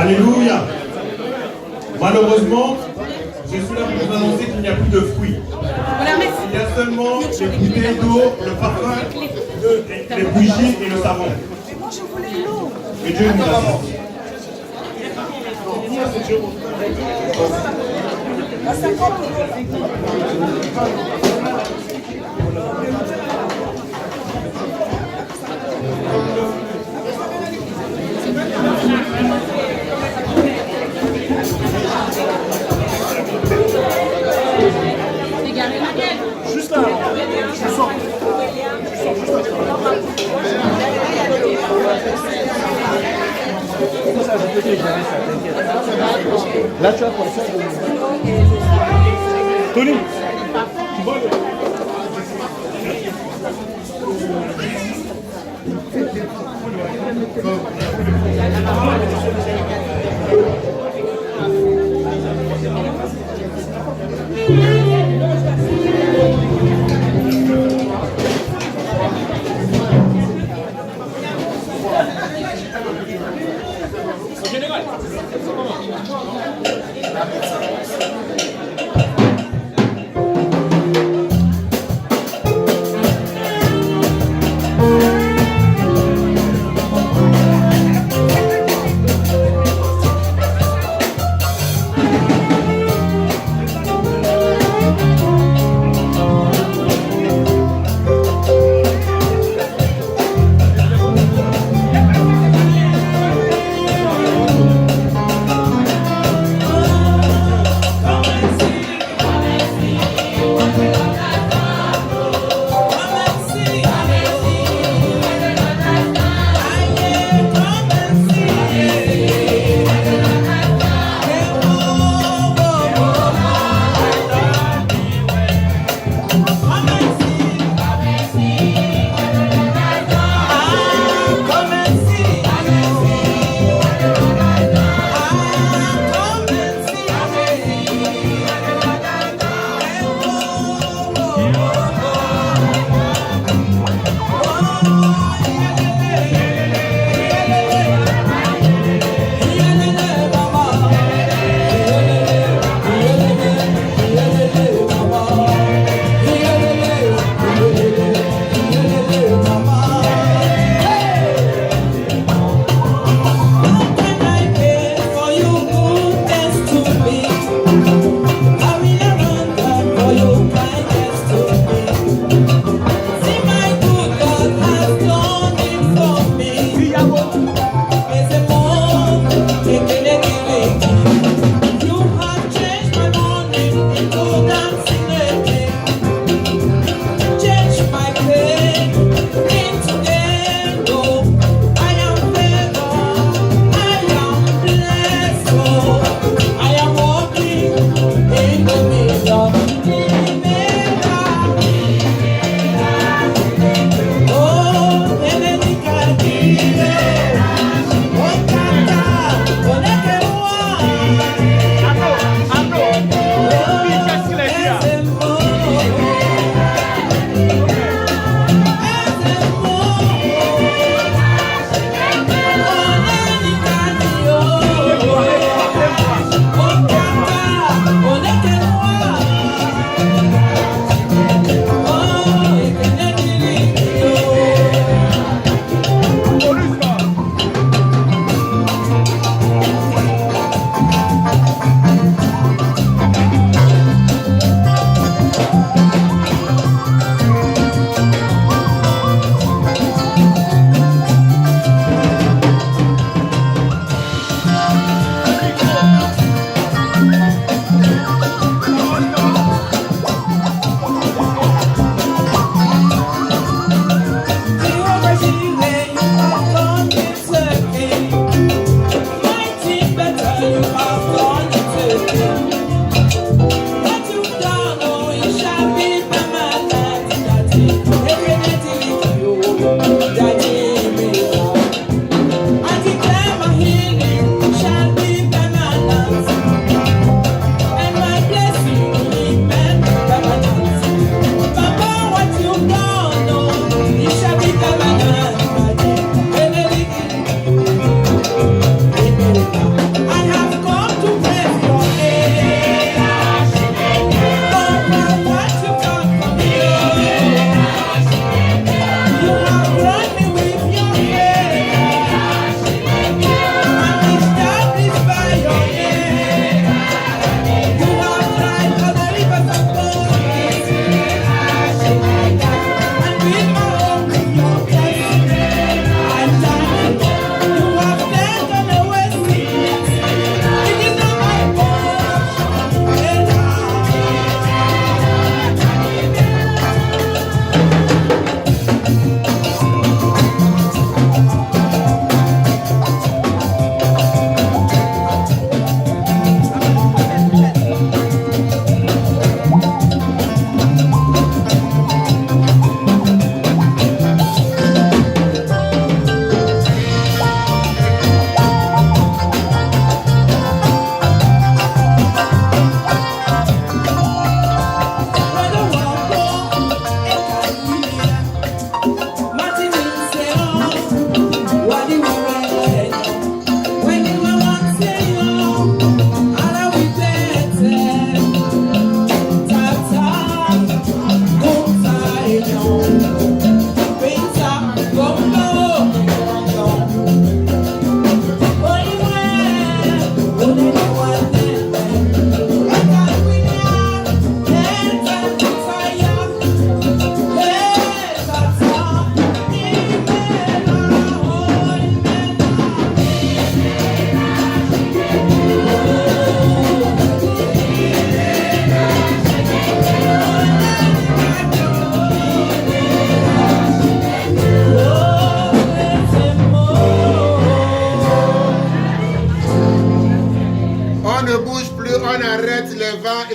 Alléluia. Malheureusement, je suis là pour vous annoncer qu'il n'y a plus de fruits. Il y a seulement les bouteilles d'eau, le parfum, les bougies et le savon. Et Dieu nous assiste. Juste là, je sors. Là, tu as pour ça. Tony, tu vois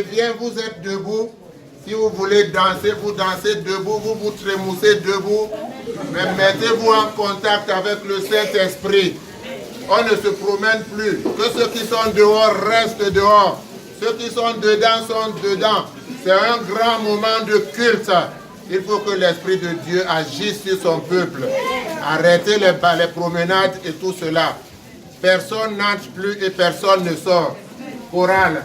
Et bien, vous êtes debout. Si vous voulez danser, vous dansez debout, vous vous trémoussez debout. Mais mettez-vous en contact avec le Saint-Esprit. On ne se promène plus. Que ceux qui sont dehors restent dehors. Ceux qui sont dedans sont dedans. C'est un grand moment de culte. Il faut que l'Esprit de Dieu agisse sur son peuple. Arrêtez les promenades et tout cela. Personne n'entre plus et personne ne sort. Chorale.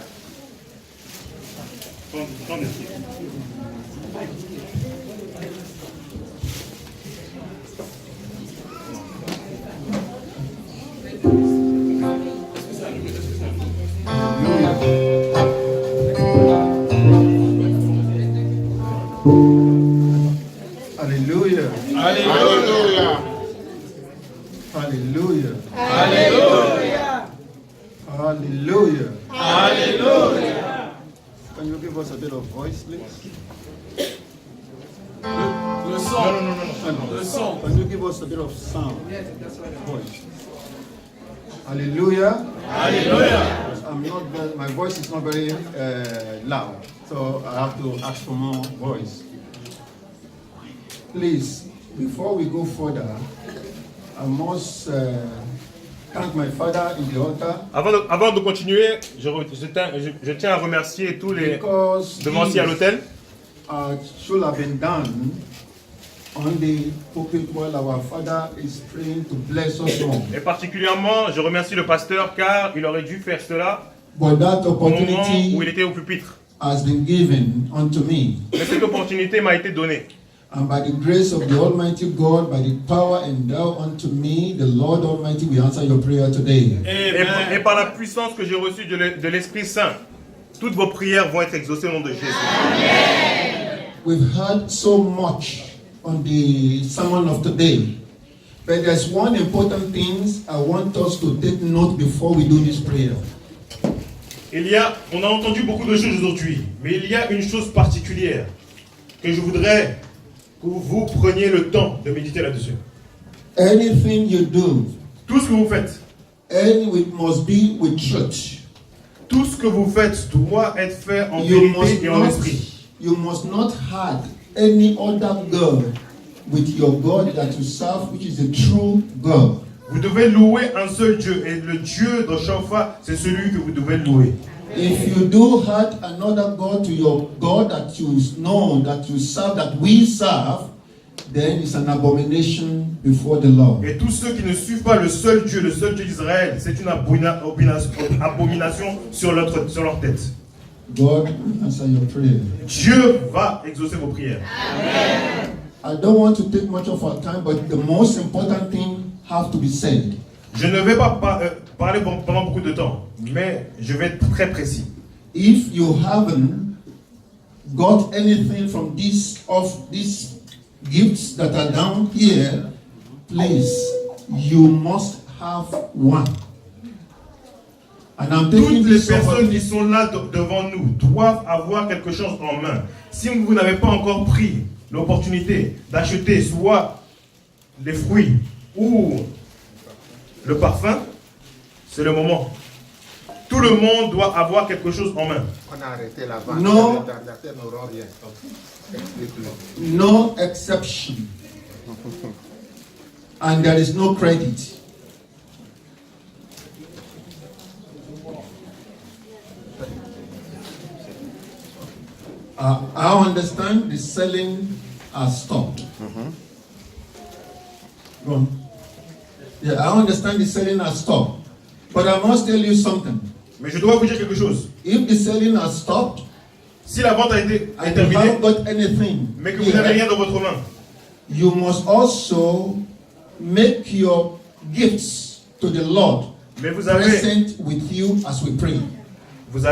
Alléluia. Alléluia. Alléluia. Alléluia. Hallelujah. Hallelujah. Can you give us a bit of voice, please? Le son. No. Le son. Can you give us a bit of sound? Voice. Hallelujah. Alléluia. My voice is not very loud, so I have to ask for more voice. Please, before we go further, I must thank my father in the altar. Avant de continuer, je tiens à remercier tous les devanciers à l'autel. Should have been done on the pulpit while our father is praying to bless us all. Et particulièrement, je remercie le pasteur car il aurait dû faire cela But that au moment opportunity où il était au pupitre. has been given unto me. Mais cette opportunité m'a été donnée. And by the grace of the Almighty God, by the power endowed unto me, the Lord Almighty will answer your prayer today. Et par la puissance que j'ai reçue de l'Esprit Saint, toutes vos prières vont être exaucées au nom de Jésus. Amen. We've heard so much on the sermon of today, but there's one important thing I want us to take note before we do this prayer. On a entendu beaucoup de choses aujourd'hui, mais il y a une chose particulière que je voudrais que vous preniez le temps de méditer là-dessus. Anything you do, tout ce que vous faites, it must be with truth. Tout ce que vous faites doit être fait en vérité et en esprit. You must not have any other God with your God that you serve, which is the true God. Vous devez louer un seul Dieu, et le Dieu de Shofa, c'est celui que vous devez louer. If you do add another God to your God that you know, that you serve, that we serve, then it's an abomination before the Lord. Et tous ceux qui ne suivent pas le seul Dieu d'Israël, c'est une abomination sur leur tête. God answer your prayer. Dieu va exaucer vos prières. Amen. I don't want to take much of our time, but the most important thing have to be said. Je ne vais pas parler pendant beaucoup de temps, mais je vais être très précis. If you haven't got anything from these gifts that are down here, please, you must have one. And I'm taking Toutes les personnes qui sont là devant nous doivent avoir quelque chose en main. Si vous n'avez pas encore pris l'opportunité d'acheter soit les fruits ou le parfum, c'est le moment. Tout le monde doit avoir quelque chose en main. On a arrêté la vente. No exception. And there is no credit. I understand the selling has stopped. Go on. Yeah, I understand the selling has stopped. But I must tell you something. Mais je dois vous dire quelque chose. If the selling has stopped, si la vente a été terminée, mais que vous n'avez rien dans votre main, you must also make your gifts to the Lord present with you as we pray. Vous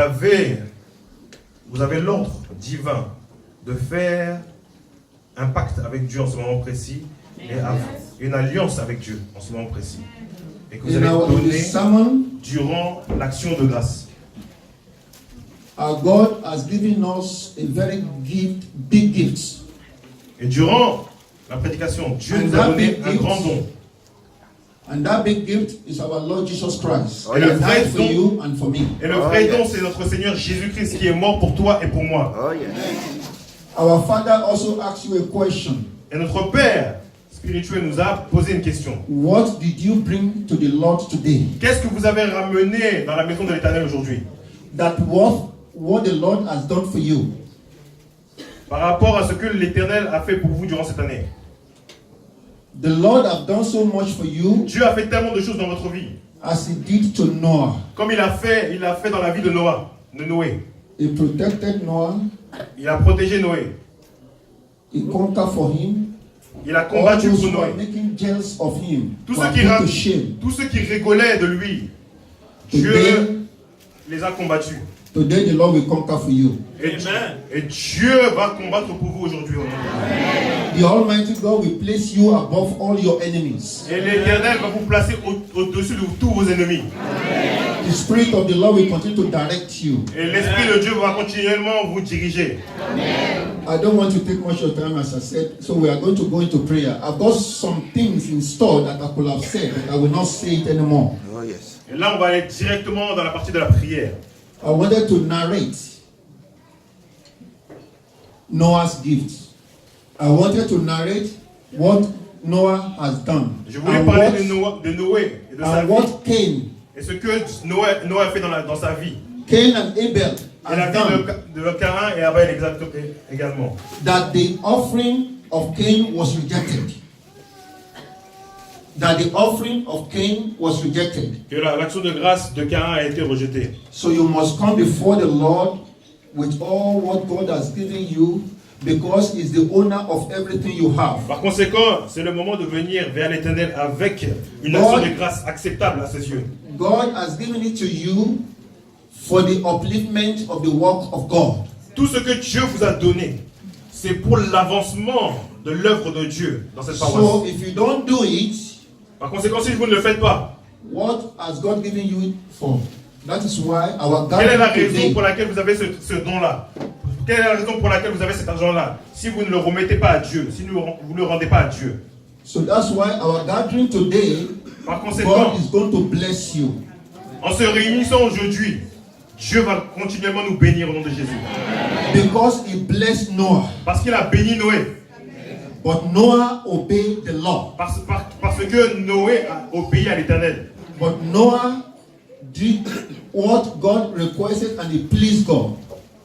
avez l'ordre divin de faire un pacte avec Dieu en ce moment précis et une alliance avec Dieu en ce moment précis. Et que vous allez donner durant l'action de grâce. Our God has given us a very big gift. Et durant la prédication, Dieu nous a donné un grand don. And that big gift is our Lord Jesus Christ. Oh, He yes. died for you and for me. Et le vrai don, c'est notre Seigneur Jésus-Christ qui est mort pour toi et pour moi. Oh, yes. Our Father also asked you a question. Et notre Père spirituel nous a posé une question. What did you bring to the Lord today? Qu'est-ce que vous avez ramené dans la maison de l'Éternel aujourd'hui? That what the Lord has done for you. Par rapport à ce que l'Éternel a fait pour vous durant cette année. The Lord has done so much for you. Dieu a fait tellement de choses dans votre vie. As he did to Noah. Comme il a fait dans la vie de Noé. He protected Noah. Il a protégé Noé. He conquered for him. Il a combattu All those pour who are Noé. making jealous of him. Tous were ceux, qui put to shame. tous ceux qui rigolaient de lui, Dieu Today, les a combattus. today the Lord will conquer for you. Et Dieu va combattre pour vous aujourd'hui. The Almighty God will place you above all your enemies. Et l'Éternel va vous placer au-dessus de tous vos ennemis. The Spirit of the Lord will continue to direct you. Et l'Esprit de Dieu va continuellement vous diriger. I don't want to take much of time, as I said, so we are going to go into prayer. I've got some things in store that I could have said, but I will not say it anymore. Oh, yes. Et là, on va aller directement dans la partie de la prière. I wanted to narrate Noah's gift. I wanted to narrate what Noah has done. Je voulais and parler what, de Noé et de sa and vie. what Cain Et ce que Noé a fait dans sa vie. Cain and Abel Et la have vie done. de Caïn et Abel également. That the offering of Cain was rejected. That the offering of Cain was rejected. Que l'action de grâce de Caïn a été rejetée. So you must come before the Lord with all what God has given you, because He's the owner of everything you have. Par conséquent, c'est le moment de venir vers l'Éternel avec une action de grâce acceptable à ses yeux. God has given it to you for the upliftment of the work of God. Tout ce que Dieu vous a donné, c'est pour l'avancement de l'œuvre de Dieu dans cette paroisse. So if you don't do it, Par conséquent, si vous ne le faites pas, what has God given you it for? That is why our quelle est la gathering raison today, pour laquelle vous avez ce don-là? Quelle est la raison pour laquelle vous avez cet argent-là? Si vous ne le remettez pas à Dieu, si vous ne le rendez pas à Dieu. so that's why our gathering today, Par conséquent, God is going to bless you. en se réunissant aujourd'hui, Dieu va continuellement nous bénir au nom de Jésus. Because He blessed Noah. Parce qu'il a béni Noé. But Noah obeyed the law. Parce que Noé a obéi à l'Éternel. But Noah did what God requested and it pleased God.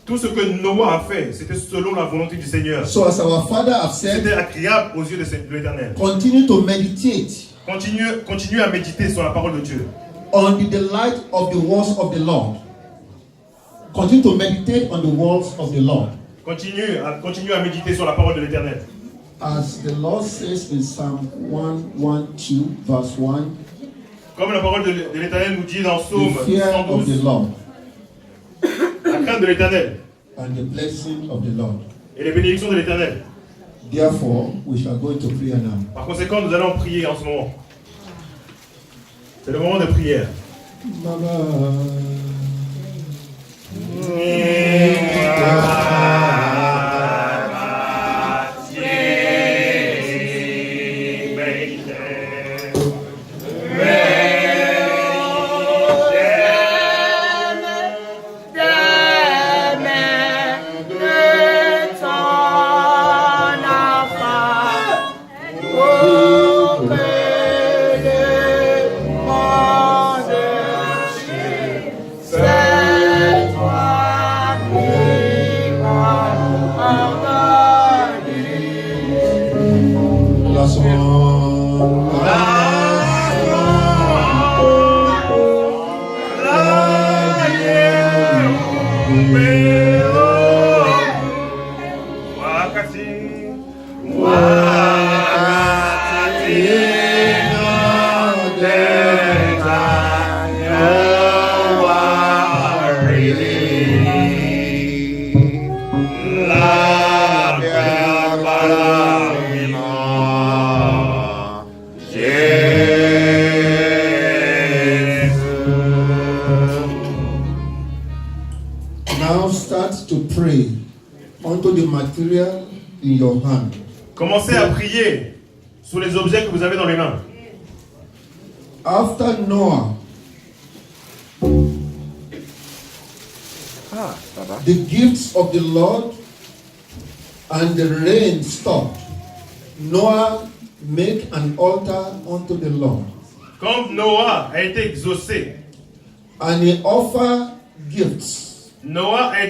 Tout ce que Noé a fait, c'était selon la volonté du Seigneur. So as our Father have said, C'était agréable aux yeux de l'Éternel. continue to meditate Continue à méditer sur la parole de Dieu. on the delight of the words of the Lord. Continue to meditate on the words of the Lord. Continue à méditer sur la parole de l'Éternel. As the Lord says in Psalm 112 verse 1, Comme la parole de l'Éternel nous dit dans Psaume the fear of the 112, Lord la crainte de l'Éternel and the blessing of the Lord. et les bénédictions de l'Éternel. Therefore, we shall go into prayer now. Par conséquent, nous allons prier en ce moment. C'est le moment de prière. Now start to pray onto the material in your hand. Commencez à prier sur les objets que vous avez dans les mains. After Noah, the gifts of the Lord and the rain stopped. Noah made an altar unto the Lord. Quand Noah a été exaucé, And he offered gifts. Noah a